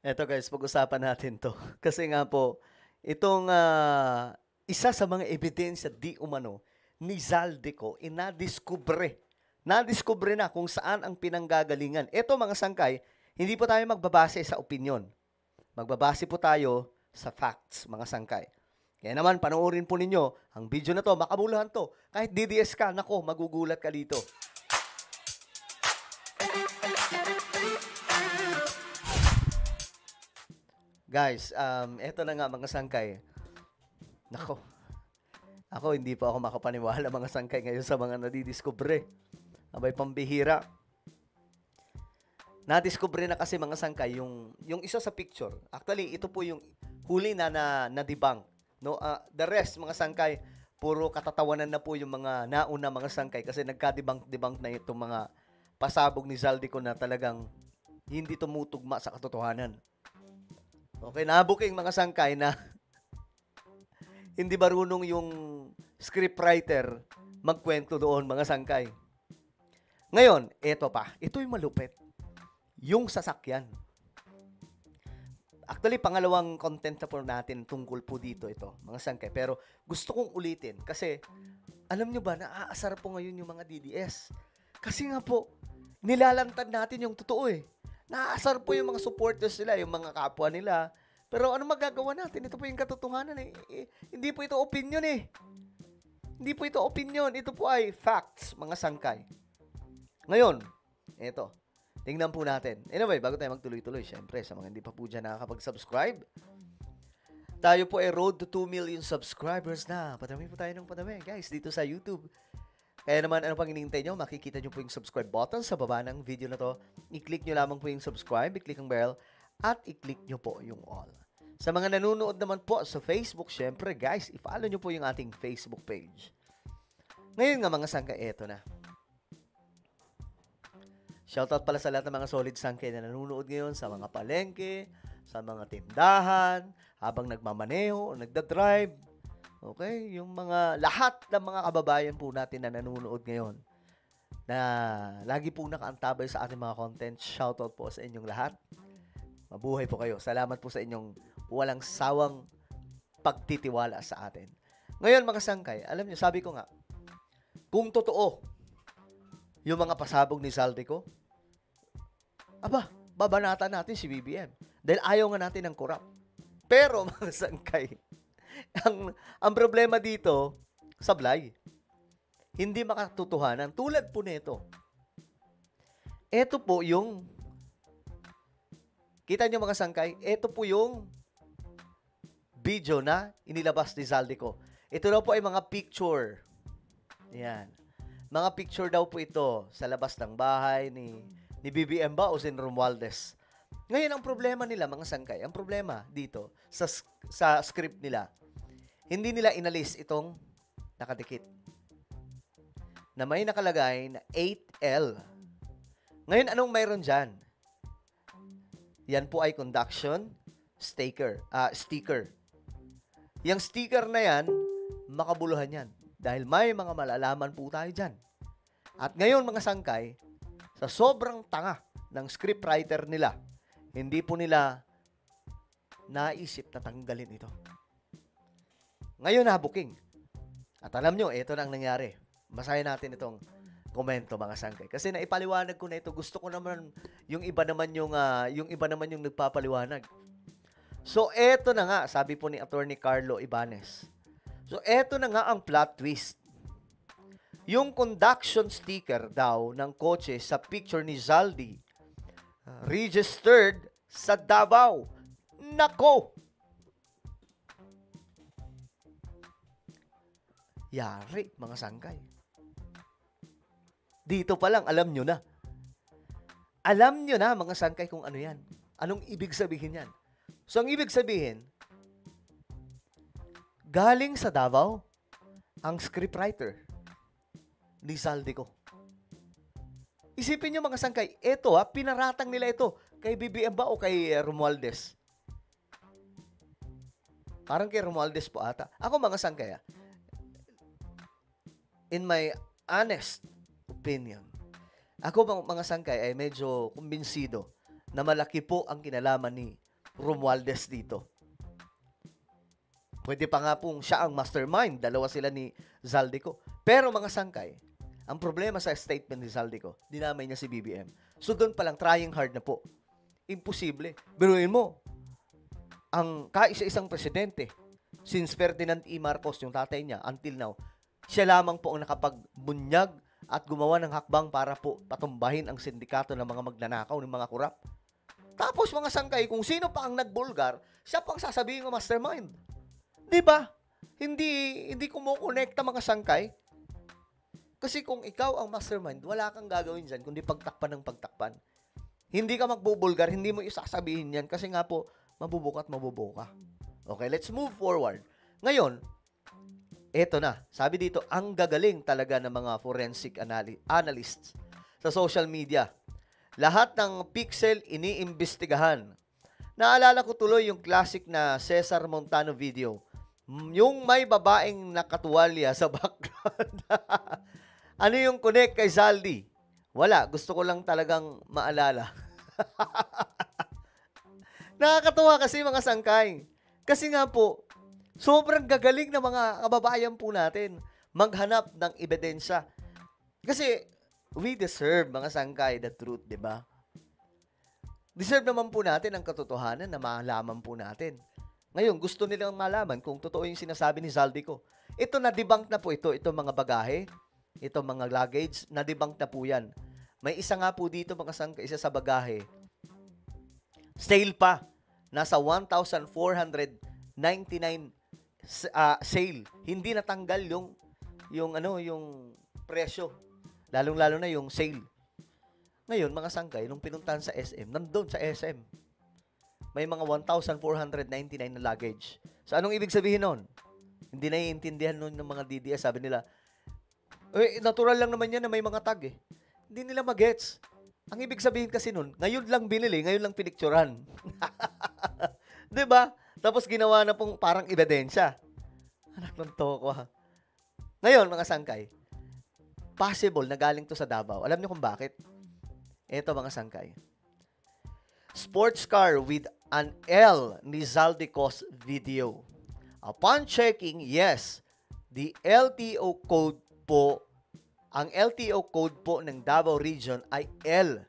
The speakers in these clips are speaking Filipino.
Eto guys, pag-usapan natin 'to. Kasi nga po, itong, isa sa mga ebidensya di umano ni Zaldico nadiskubre na kung saan ang pinanggagalingan. Eto mga sangkay, hindi po tayo magbabase sa opinyon. Magbabase po tayo sa facts, mga sangkay. Kaya naman, panoorin po ninyo ang video na 'to, makabuluhan 'to. Kahit DDS ka, naku, magugulat ka dito. Guys, eto na nga mga sangkay. Nako, ako hindi pa ako makapaniwala mga sangkay ngayon sa mga nadidiskubre. Abay pambihira. Nadiskubre na kasi mga sangkay yung isa sa picture. Actually, ito po yung huli na debunk, no? The rest mga sangkay, puro katatawanan na po yung mga nauna mga sangkay kasi nagka-debunk na itong mga pasabog ni Zaldico na talagang hindi tumutugma sa katotohanan. Okay, nabuking mga sangkay na hindi marunong yung scriptwriter magkwento doon, mga sangkay. Ngayon, eto pa. Ito yung malupit. Yung sasakyan. Actually, pangalawang content na po natin tungkol po dito ito, mga sangkay. Pero gusto kong ulitin kasi alam nyo ba, naaasar po ngayon yung mga DDS. Kasi nga po, nilalantad natin yung totoo eh. Naaasar po yung mga supporters nila, yung mga kapwa nila. Pero ano magagawa natin? Ito po yung katotohanan eh. Hindi po ito opinion eh. Hindi po ito opinion. Ito po ay facts, mga sangkay. Ngayon, ito. Tingnan po natin. Anyway, bago tayo magtuloy-tuloy, syempre, sa mga hindi pa po dyan nakakapag-subscribe, tayo po ay road to 2 million subscribers na. Padami po tayo ng padami, guys, dito sa YouTube. Kaya naman, ano pang hinihintay nyo? Makikita nyo po yung subscribe button sa baba ng video na to. I-click nyo lamang po yung subscribe, i-click ang bell, at i-click nyo po yung all. Sa mga nanonood naman po sa Facebook, syempre, guys, i-follow nyo po yung ating Facebook page. Ngayon nga, mga sangkay, eto na. Shoutout pala sa lahat ng mga solid sangkay na nanonood ngayon sa mga palengke, sa mga tindahan, habang nagmamaneho o nagdadrive. Okay? Yung mga lahat ng mga kababayan po natin na nanonood ngayon na lagi po nakaantabay sa ating mga content. Shoutout po sa inyong lahat. Mabuhay po kayo. Salamat po sa inyong walang sawang pagtitiwala sa atin. Ngayon mga sangkay, alam niyo, sabi ko nga, kung totoo yung mga pasabog ni Zaldico, aba, babanatan natin si BBM. Dahil ayaw nga natin ng korap. Pero, mga sangkay, ang problema dito, sablay. Hindi makatotohanan. Tulad po nito. Ito po yung, kita nyo mga sangkay, ito po yung video na inilabas ni Zaldico. Ito daw po ay mga picture. Yan. Mga picture daw po ito sa labas ng bahay ni BBM ba o si Romualdez. Ngayon, ang problema nila, mga sangkay, ang problema dito sa script nila, hindi nila inalis itong nakadikit na may nakalagay na 8L. Ngayon, anong mayroon dyan? Yan po ay conduction sticker. Yung sticker na yan, makabuluhan yan. Dahil may mga malalaman po tayo dyan. At ngayon, mga sangkay, sa sobrang tanga ng scriptwriter nila, hindi po nila naisip na tanggalin ito. Ngayon na, booking. At alam nyo, ito na ang nangyari. Basahin natin itong komento, mga sangkay. Kasi naipaliwanag ko na ito. Gusto ko naman yung iba naman yung nagpapaliwanag. So, eto na nga, sabi po ni Attorney Carlo Ibanez. So, eto na nga ang plot twist. Yung conduction sticker daw ng kotse sa picture ni Zaldi, registered sa Davao. Nako! Yari, mga sangkay. Dito pa lang, alam nyo na. Alam nyo na, mga sangkay, kung ano yan. Anong ibig sabihin yan? So, ang ibig sabihin, galing sa Davao ang scriptwriter ni Zaldico. Isipin nyo mga sangkay, eto pinaratang nila ito kay BBM ba o kay Romualdez? Parang kay Romualdez po ata. Ako mga sangkay, in my honest opinion, ako mga sangkay ay medyo kumbinsido na malaki po ang kinalaman ni Romualdez dito. Pwede pa nga pong siya ang mastermind. Dalawa sila ni Zaldico. Pero mga sangkay, ang problema sa statement ni Zaldico, dinamay niya si BBM. So doon pa lang, trying hard na po. Imposible. Biruin mo, ang kaisa-isang presidente, since Ferdinand E. Marcos, yung tatay niya, until now, siya lamang po ang nakapagbunyag at gumawa ng hakbang para po patumbahin ang sindikato ng mga magnanakaw, ng mga kurap. Tapos mga sangkay, kung sino pa ang nagbulgar, siya pang sasabihin ng mastermind. Di ba? Hindi kumukonekta mga sangkay. Kasi kung ikaw ang mastermind, wala kang gagawin dyan kundi pagtakpan ng pagtakpan. Hindi ka magbubulgar, hindi mo isasabihin yan kasi nga po, mabubuka at mabubuka. Okay, let's move forward. Ngayon, eto na. Sabi dito, ang gagaling talaga ng mga forensic analysts sa social media. Lahat ng pixel iniimbestigahan. Naalala ko tuloy yung classic na Cesar Montano video. Yung may babaeng nakatuwalya sa background. Ano yung connect kay Zaldi? Wala. Gusto ko lang talagang maalala. Nakakatuwa kasi mga sangkay. Kasi nga po, sobrang gagaling na mga kababayan po natin maghanap ng ebidensya. Kasi we deserve, mga sangkay, the truth, di ba? Deserve naman po natin ang katotohanan na malaman po natin. Ngayon, gusto nilang malaman kung totoo yung sinasabi ni Zaldico. Ito, na-debunk na po ito mga bagahe, ito mga luggage, na-debunk na po yan. May isa nga po dito, mga sangkay, isa sa bagahe. Sale pa. Nasa 1,499 sale. Hindi natanggal yung presyo. Lalong-lalo na yung sale. Ngayon, mga sangkay, nung pinuntahan sa SM, nandun sa SM. May mga 1,499 na luggage. So, anong ibig sabihin nun? Hindi naiintindihan nun ng mga DDS. Sabi nila, natural lang naman yan na may mga tag eh. Hindi nila magets. Ang ibig sabihin kasi nun, ngayon lang binili, ngayon lang pinicturan. Diba? Tapos ginawa na pong parang ebidensya. Anak ng toko ha. Ngayon, mga sangkay, possible na galing to sa Davao. Alam niyo kung bakit? Ito mga sangkay. Sports car with an L ni Zaldico's video. Upon checking, yes, the LTO code po, ang LTO code po ng Davao Region ay L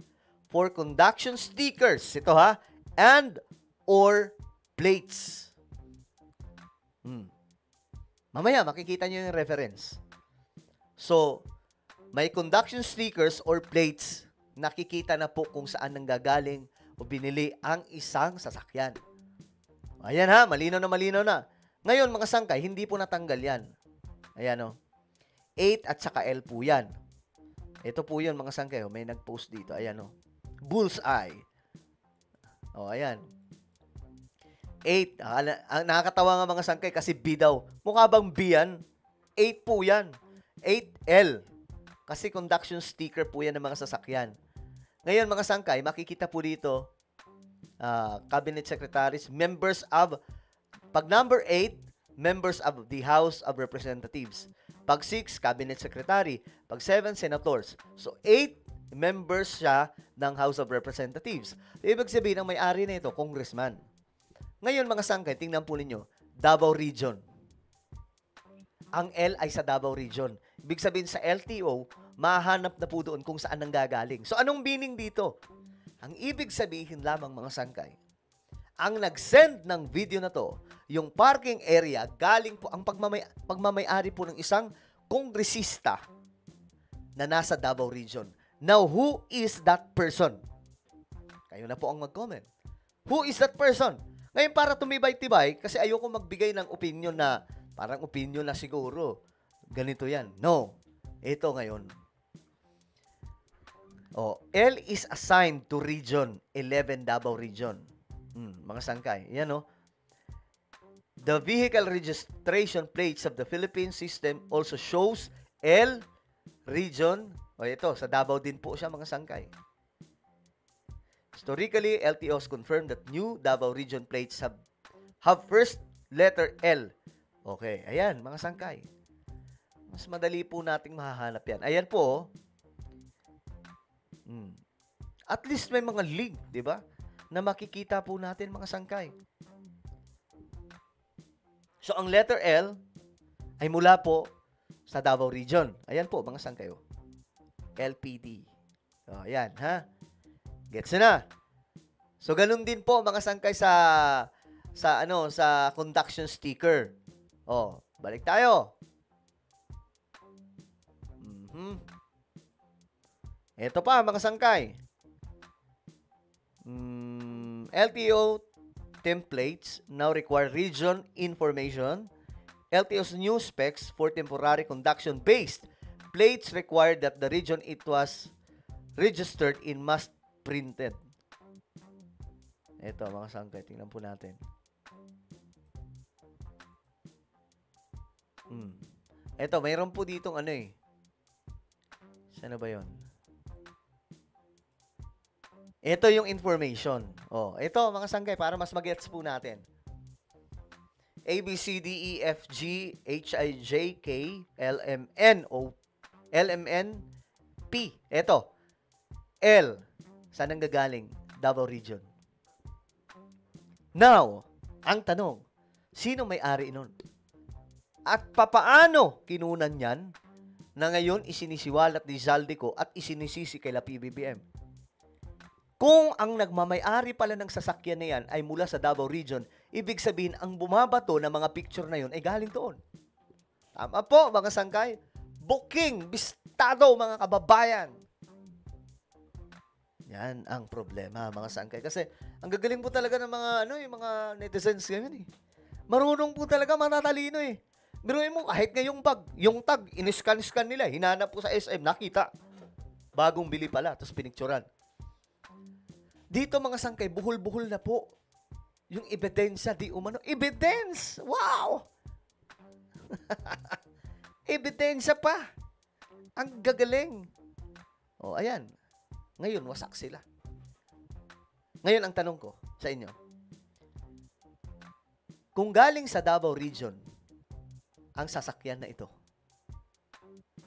for conduction stickers. Ito ha, and or plates. Mamaya, makikita nyo yung reference. So, may conduction stickers or plates, nakikita na po kung saan nanggagaling o binili ang isang sasakyan. Ayan ha, malinaw na. Ngayon, mga sangkay, hindi po natanggal yan. Ayan o. 8 at saka L po yan. Ito po yun, mga sangkay. May nag-post dito. Ayan o. Bullseye. O, ayan. 8. Nakakatawa nga mga sangkay kasi B daw. Mukha bang B yan? 8 po yan. 8L. Kasi conduction sticker po yan ng mga sasakyan. Ngayon, mga sangkay, makikita po dito, cabinet secretaries, members of, pag number 8, members of the House of Representatives. Pag 6, cabinet secretary. Pag 7, senators. So, 8 members siya ng House of Representatives. Ibig sabihin, ang may-ari na ito, congressman. Ngayon, mga sangkay, tingnan po ninyo, Davao Region. Ang L ay sa Davao Region. Ibig sabihin, sa LTO, mahanap na po doon kung saan nanggagaling. So, anong meaning dito? Ang ibig sabihin lamang, mga sangkay, ang nag-send ng video na to, yung parking area, galing po, ang pagmamay-ari po ng isang kongresista na nasa Davao Region. Now, who is that person? Kayo na po ang mag-comment. Who is that person? Ngayon, para tumibay-tibay, kasi ayoko magbigay ng opinion na, parang opinion na siguro, ganito yan. No. Ito ngayon. L is assigned to Region 11 Davao Region. Mga sangkay. Yan o. The vehicle registration plates of the Philippine system also shows L Region. Ito, sa Davao din po siya, mga sangkay. Historically, LTOs confirmed that new Davao Region plates have first letter L. Okay, ayan, mga sangkay. Mas madali po nating mahahanap yan. Ayan po. At least may mga link, di ba? na makikita po natin mga sangkay. So, ang letter L ay mula po sa Davao Region. Ayan po, mga sangkay. LPD. O, ayan, ha? Gets na? So, ganun din po, mga sangkay, sa conduction sticker. O, balik tayo. Ito pa, mga sangkay. LTO templates now require region information. LTO's new specs for temporary conduction-based plates require that the region it was registered in must printed. Ito, mga sangkay, tingnan po natin. Ito, mayroon po ditong ano eh. Saan ba yun? Ito yung information. Oh, ito mga sangkay para mas mag-gets po natin. A, B, C, D, E, F, G, H, I, J, K, L, M, N, O, L, M, N, P. Ito. L. Saan ang gagaling? Davao Region. Now, ang tanong, sino may-ari nun? At papaano kinunan yan na ngayon isinisiwalat ni Zaldico at isinisisi kay la PBBM? Kung ang nagmamay-ari pala ng sasakyan na yan ay mula sa Davao Region, ibig sabihin ang bumabato ng mga picture na yun ay galing doon. Tama po, mga sangkay. Booking, bistado, mga kababayan. Yan ang problema, mga sangkay. Kasi ang gagaling po talaga ng mga yung mga netizens ngayon eh. Marunong po talaga, matatalino eh. Biruin mo, kahit ngayong bag, yung tag, in-scan nila, hinanap po sa SM, nakita. Bagong bili pala, tapos pinicturan. Dito mga sangkay, buhol-buhol na po. Yung ebidensya, di umano. Evidence! Wow! Ebidensya pa. Ang gagaling. O, ayan. Ngayon, wasak sila. Ngayon, ang tanong ko sa inyo. Kung galing sa Davao Region, ang sasakyan na ito,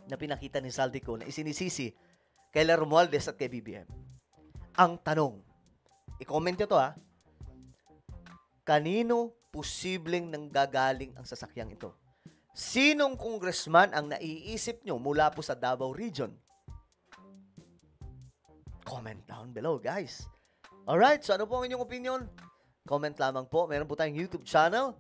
na pinakita ni Zaldico, na isinisisi kay Romualdez at kay BBM, ang tanong, i-comment nyo to kanino posibleng nanggagaling ang sasakyang ito? Sinong congressman ang naiisip nyo mula po sa Davao Region? Comment down below, guys. Alright, so ano po ang inyong opinion? Comment lamang po. Meron po tayong YouTube channel,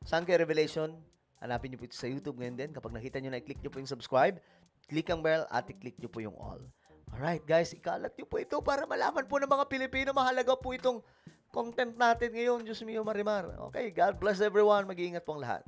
Sangkay Revelation. Hanapin nyo po ito sa YouTube ngayon din. Kapag nakita nyo na, i-click nyo po yung subscribe, click ang bell, at i-click nyo po yung all. Alright, guys, ikalat nyo po ito para malaman po ng mga Pilipino. Mahalaga po itong content natin ngayon. Diyos mio, Marimar. Okay, God bless everyone. Mag-iingat po ang lahat.